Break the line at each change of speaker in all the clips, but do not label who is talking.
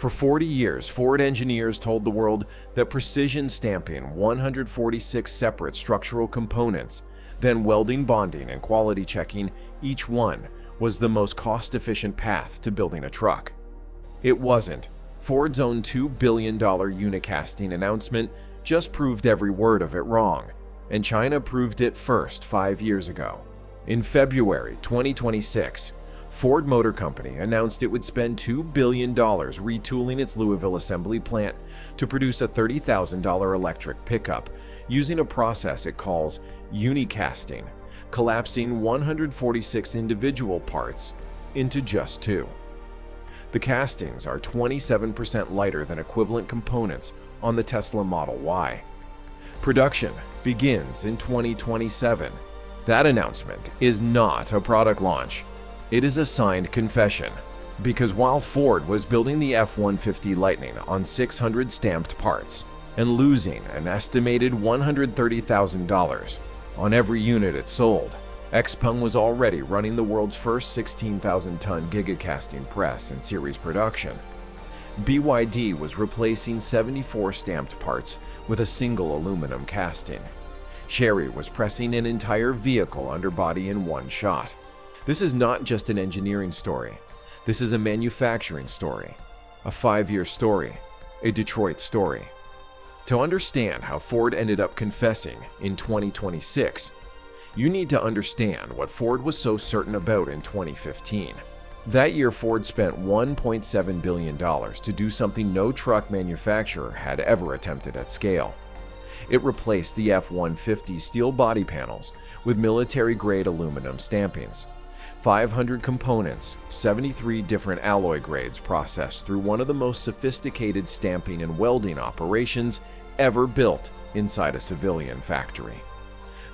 For 40 years, Ford engineers told the world that precision stamping 146 separate structural components, then welding, bonding, and quality checking each one was the most cost-efficient path to building a truck. It wasn't. Ford's own $2 billion unicasting announcement just proved every word of it wrong, and China proved it first 5 years ago. In February 2026, Ford Motor Company announced it would spend $2 billion retooling its Louisville assembly plant to produce a $30,000 electric pickup using a process it calls unicasting, collapsing 146 individual parts into just two. The castings are 27% lighter than equivalent components on the Tesla Model Y. Production begins in 2027. That announcement is not a product launch. It is a signed confession, because while Ford was building the F-150 Lightning on 600 stamped parts and losing an estimated $130,000 on every unit it sold, XPeng was already running the world's first 16,000-ton gigacasting press in series production. BYD was replacing 74 stamped parts with a single aluminum casting. Chery was pressing an entire vehicle underbody in one shot. This is not just an engineering story. This is a manufacturing story, a 5-year story, a Detroit story. To understand how Ford ended up confessing in 2026, you need to understand what Ford was so certain about in 2015. That year, Ford spent $1.7 billion to do something no truck manufacturer had ever attempted at scale. It replaced the F-150 steel body panels with military-grade aluminum stampings. 500 components, 73 different alloy grades processed through one of the most sophisticated stamping and welding operations ever built inside a civilian factory.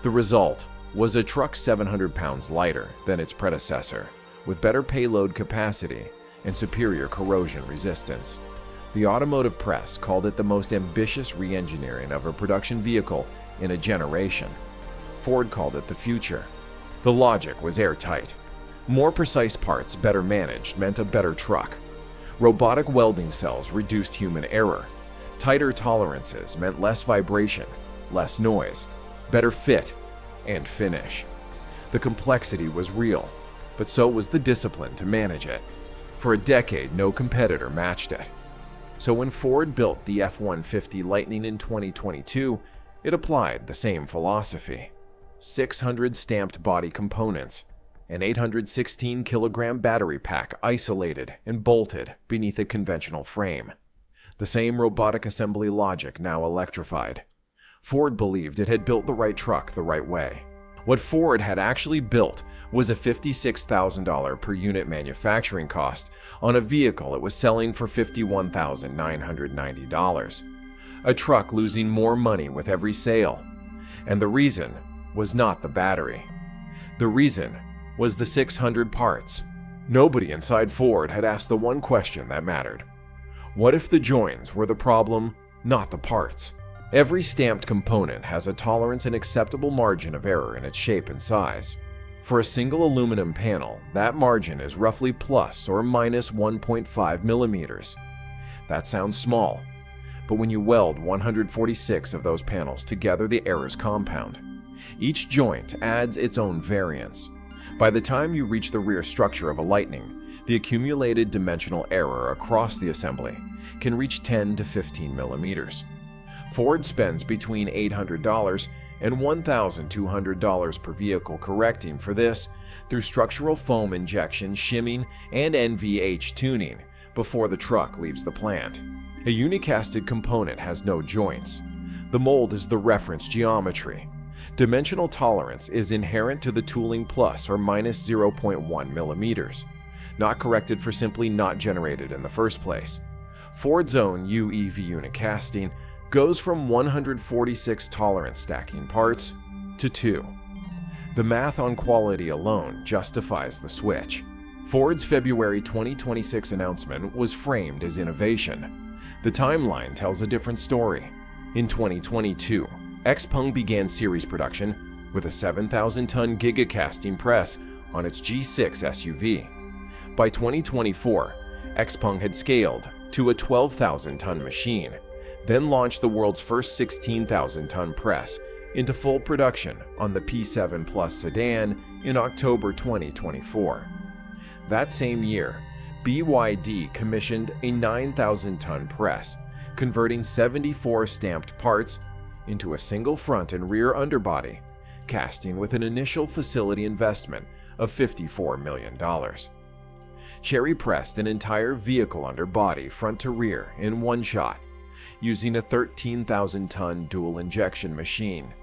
The result was a truck 700 pounds lighter than its predecessor, with better payload capacity and superior corrosion resistance. The automotive press called it the most ambitious re-engineering of a production vehicle in a generation. Ford called it the future. The logic was airtight. More precise parts, better managed, meant a better truck. Robotic welding cells reduced human error. Tighter tolerances meant less vibration, less noise, better fit, and finish. The complexity was real, but so was the discipline to manage it. For a decade, no competitor matched it. So when Ford built the F-150 Lightning in 2022, it applied the same philosophy. 600 stamped body components, an 816-kilogram battery pack isolated and bolted beneath a conventional frame. The same robotic assembly logic now electrified. Ford believed it had built the right truck the right way. What Ford had actually built was a $56,000 per unit manufacturing cost on a vehicle it was selling for $51,990. A truck losing more money with every sale. And the reason was not the battery. The reason was the 600 parts. Nobody inside Ford had asked the one question that mattered. What if the joins were the problem, not the parts? Every stamped component has a tolerance and acceptable margin of error in its shape and size. For a single aluminum panel, that margin is roughly plus or minus 1.5 millimeters. That sounds small, but when you weld 146 of those panels together, the errors compound. Each joint adds its own variance. By the time you reach the rear structure of a Lightning, the accumulated dimensional error across the assembly can reach 10 to 15 millimeters. Ford spends between $800 and $1,200 per vehicle correcting for this through structural foam injection, shimming, and NVH tuning before the truck leaves the plant. A unicasted component has no joints. The mold is the reference geometry. Dimensional tolerance is inherent to the tooling plus or minus 0.1 millimeters, not corrected for simply not generated in the first place. Ford's own UEV unicasting goes from 146 tolerance stacking parts to 2. The math on quality alone justifies the switch. Ford's February 2026 announcement was framed as innovation. The timeline tells a different story. In 2022, XPeng began series production with a 7,000-ton gigacasting press on its G6 SUV. By 2024, XPeng had scaled to a 12,000-ton machine, then launched the world's first 16,000-ton press into full production on the P7 Plus sedan in October 2024. That same year, BYD commissioned a 9,000-ton press, converting 74 stamped parts into a single front and rear underbody, casting with an initial facility investment of $54 million. Chery pressed an entire vehicle underbody front to rear in one shot, using a 13,000-ton dual-injection machine.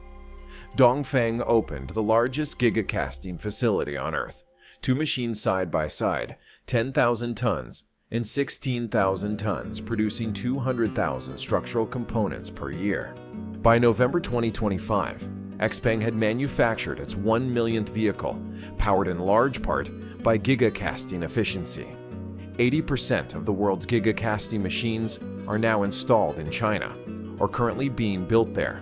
Dongfeng opened the largest gigacasting facility on Earth, two machines side by side, 10,000 tons and 16,000 tons, producing 200,000 structural components per year. By November 2025, XPeng had manufactured its 1 millionth vehicle, powered in large part by gigacasting efficiency. 80% of the world's gigacasting machines are now installed in China, or currently being built there.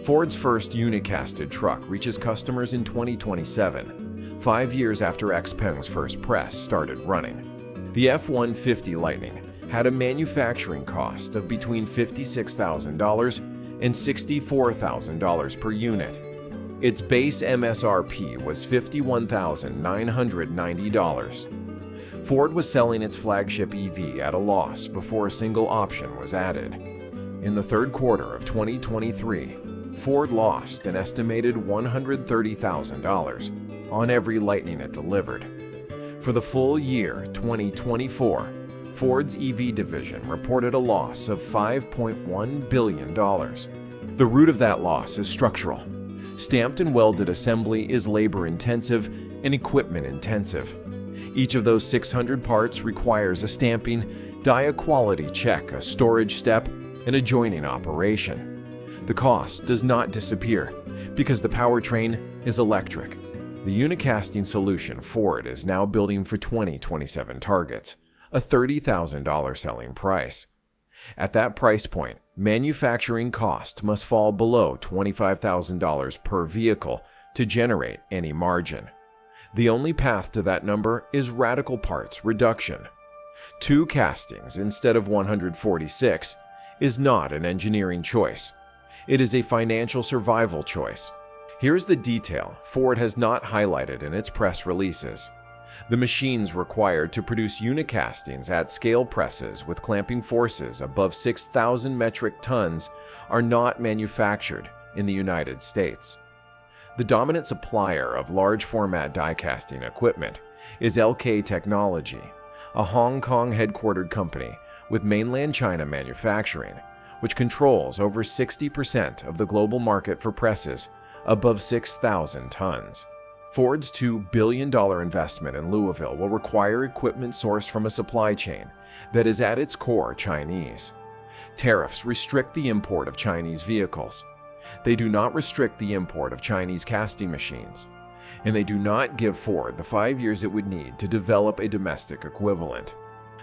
Ford's first unicasted truck reaches customers in 2027, 5 years after XPeng's first press started running. The F-150 Lightning had a manufacturing cost of between $56,000 and $64,000 per unit. Its base MSRP was $51,990. Ford was selling its flagship EV at a loss before a single option was added. In the third quarter of 2023, Ford lost an estimated $130,000 on every Lightning it delivered. For the full year 2024, Ford's EV division reported a loss of $5.1 billion. The root of that loss is structural. Stamped and welded assembly is labor-intensive and equipment-intensive. Each of those 600 parts requires a stamping, dia quality check, a storage step, and a joining operation. The cost does not disappear because the powertrain is electric. The unicasting solution Ford is now building for 2027 targets a $30,000 selling price. At that price point, manufacturing cost must fall below $25,000 per vehicle to generate any margin. The only path to that number is radical parts reduction. 2 castings instead of 146 is not an engineering choice. It is a financial survival choice. Here's the detail Ford has not highlighted in its press releases. The machines required to produce unicastings at scale presses with clamping forces above 6,000 metric tons are not manufactured in the United States. The dominant supplier of large format die casting equipment is LK Technology, a Hong Kong headquartered company with mainland China manufacturing, which controls over 60% of the global market for presses above 6,000 tons. Ford's $2 billion investment in Louisville will require equipment sourced from a supply chain that is at its core Chinese. Tariffs restrict the import of Chinese vehicles. They do not restrict the import of Chinese casting machines, and they do not give Ford the 5 years it would need to develop a domestic equivalent.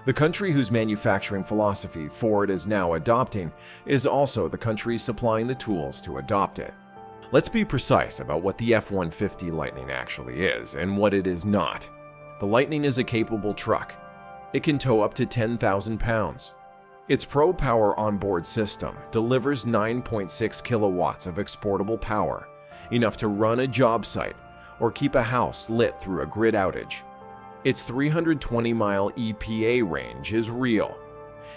The country whose manufacturing philosophy Ford is now adopting is also the country supplying the tools to adopt it. Let's be precise about what the F-150 Lightning actually is and what it is not. The Lightning is a capable truck. It can tow up to 10,000 pounds. Its Pro Power onboard system delivers 9.6 kilowatts of exportable power, enough to run a job site or keep a house lit through a grid outage. Its 320-mile EPA range is real.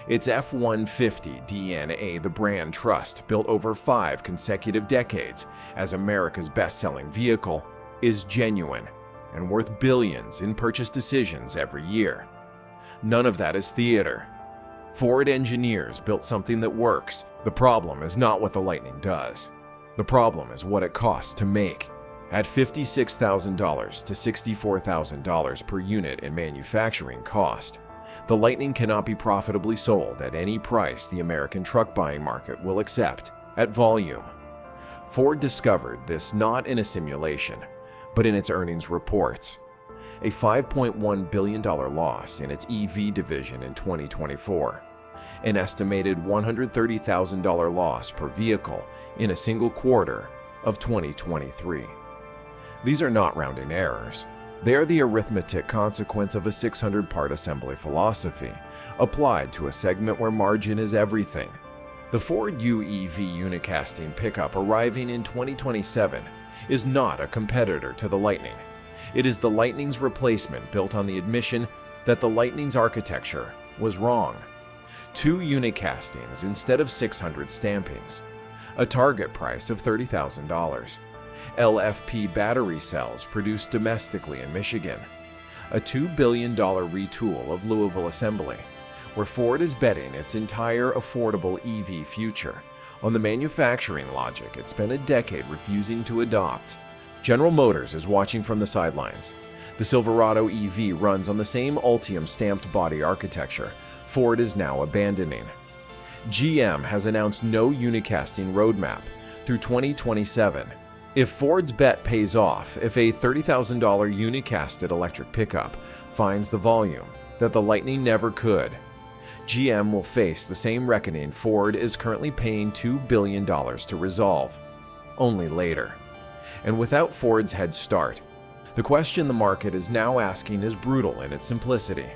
Its F-150 DNA, the brand trust, built over 5 consecutive decades as America's best-selling vehicle, is genuine and worth billions in purchase decisions every year. None of that is theater. Ford engineers built something that works. The problem is not what the Lightning does. The problem is what it costs to make. At $56,000 to $64,000 per unit in manufacturing cost, the Lightning cannot be profitably sold at any price the American truck buying market will accept at volume. Ford discovered this not in a simulation, but in its earnings reports. A $5.1 billion loss in its EV division in 2024, an estimated $130,000 loss per vehicle in a single quarter of 2023. These are not rounding errors. They are the arithmetic consequence of a 600-part assembly philosophy, applied to a segment where margin is everything. The Ford UEV unicasting pickup arriving in 2027 is not a competitor to the Lightning. It is the Lightning's replacement built on the admission that the Lightning's architecture was wrong. 2 unicastings instead of 600 stampings. A target price of $30,000. LFP battery cells produced domestically in Michigan. A $2 billion retool of Louisville assembly, where Ford is betting its entire affordable EV future on the manufacturing logic it spent a decade refusing to adopt. General Motors is watching from the sidelines. The Silverado EV runs on the same Ultium stamped body architecture Ford is now abandoning. GM has announced no unicasting roadmap through 2027. If Ford's bet pays off, if a $30,000 unicasted electric pickup finds the volume that the Lightning never could, GM will face the same reckoning Ford is currently paying $2 billion to resolve, only later. And without Ford's head start, the question the market is now asking is brutal in its simplicity.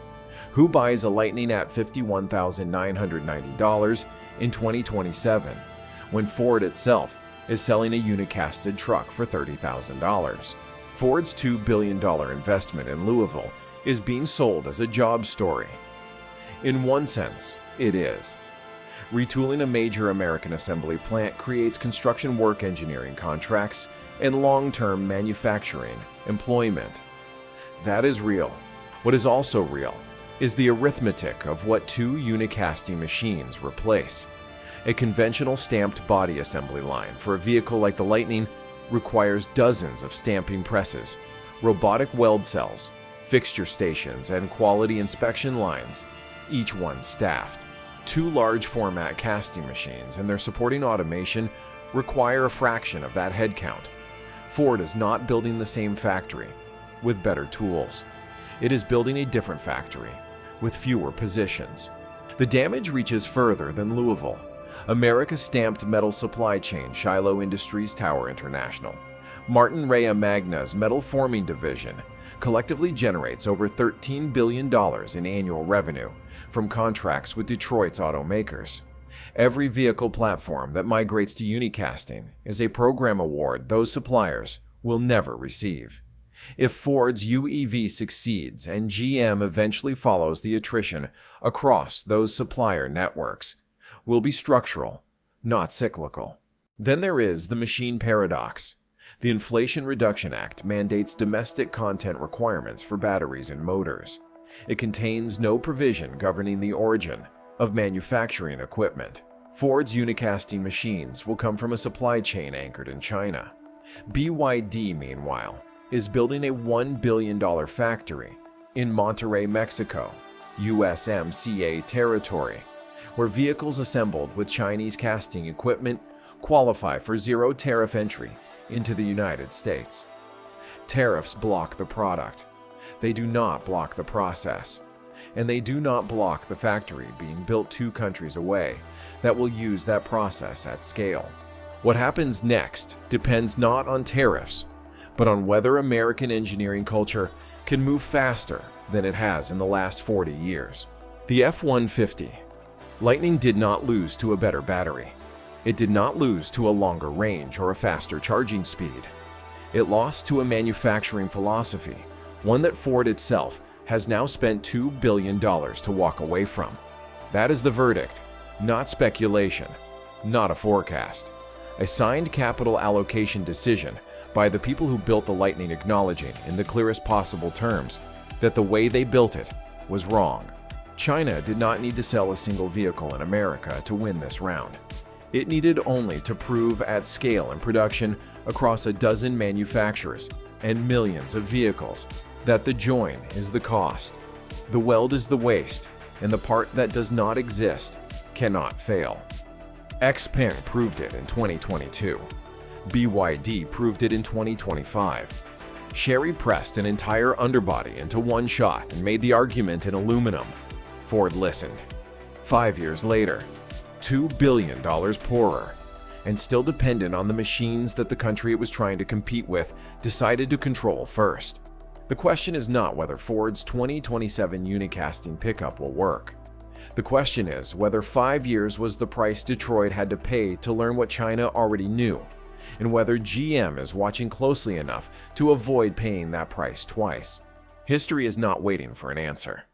Who buys a Lightning at $51,990 in 2027 when Ford itself is selling a unicasted truck for $30,000? Ford's $2 billion investment in Louisville is being sold as a job story. In one sense, it is. Retooling a major American assembly plant creates construction work engineering contracts and long-term manufacturing employment. That is real. What is also real is the arithmetic of what 2 unicasting machines replace. A conventional stamped body assembly line for a vehicle like the Lightning requires dozens of stamping presses, robotic weld cells, fixture stations, and quality inspection lines, each one staffed. 2 large format casting machines and their supporting automation require a fraction of that headcount. Ford is not building the same factory with better tools. It is building a different factory with fewer positions. The damage reaches further than Louisville. America's stamped metal supply chain, Shiloh Industries Tower International, Martin Rea Magna's metal forming division, collectively generates over $13 billion in annual revenue from contracts with Detroit's automakers. Every vehicle platform that migrates to unicasting is a program award those suppliers will never receive. If Ford's UEV succeeds and GM eventually follows, the attrition across those supplier networks will be structural, not cyclical. Then there is the machine paradox. The Inflation Reduction Act mandates domestic content requirements for batteries and motors. It contains no provision governing the origin of manufacturing equipment. Ford's unicasting machines will come from a supply chain anchored in China. BYD, meanwhile, is building a $1 billion factory in Monterrey, Mexico, USMCA territory, where vehicles assembled with Chinese casting equipment qualify for zero tariff entry into the United States. Tariffs block the product. They do not block the process. And they do not block the factory being built 2 countries away that will use that process at scale. What happens next depends not on tariffs, but on whether American engineering culture can move faster than it has in the last 40 years. The F-150. Lightning did not lose to a better battery. It did not lose to a longer range or a faster charging speed. It lost to a manufacturing philosophy, one that Ford itself has now spent $2 billion to walk away from. That is the verdict, not speculation, not a forecast. A signed capital allocation decision by the people who built the Lightning, acknowledging in the clearest possible terms that the way they built it was wrong. China did not need to sell a single vehicle in America to win this round. It needed only to prove at scale in production across a dozen manufacturers and millions of vehicles that the join is the cost, the weld is the waste, and the part that does not exist cannot fail. XPeng proved it in 2022. BYD proved it in 2025. Chery pressed an entire underbody into one shot and made the argument in aluminum. Ford listened. 5 years later, $2 billion poorer, and still dependent on the machines that the country it was trying to compete with decided to control first. The question is not whether Ford's 2027 unicasting pickup will work. The question is whether 5 years was the price Detroit had to pay to learn what China already knew, and whether GM is watching closely enough to avoid paying that price twice. History is not waiting for an answer.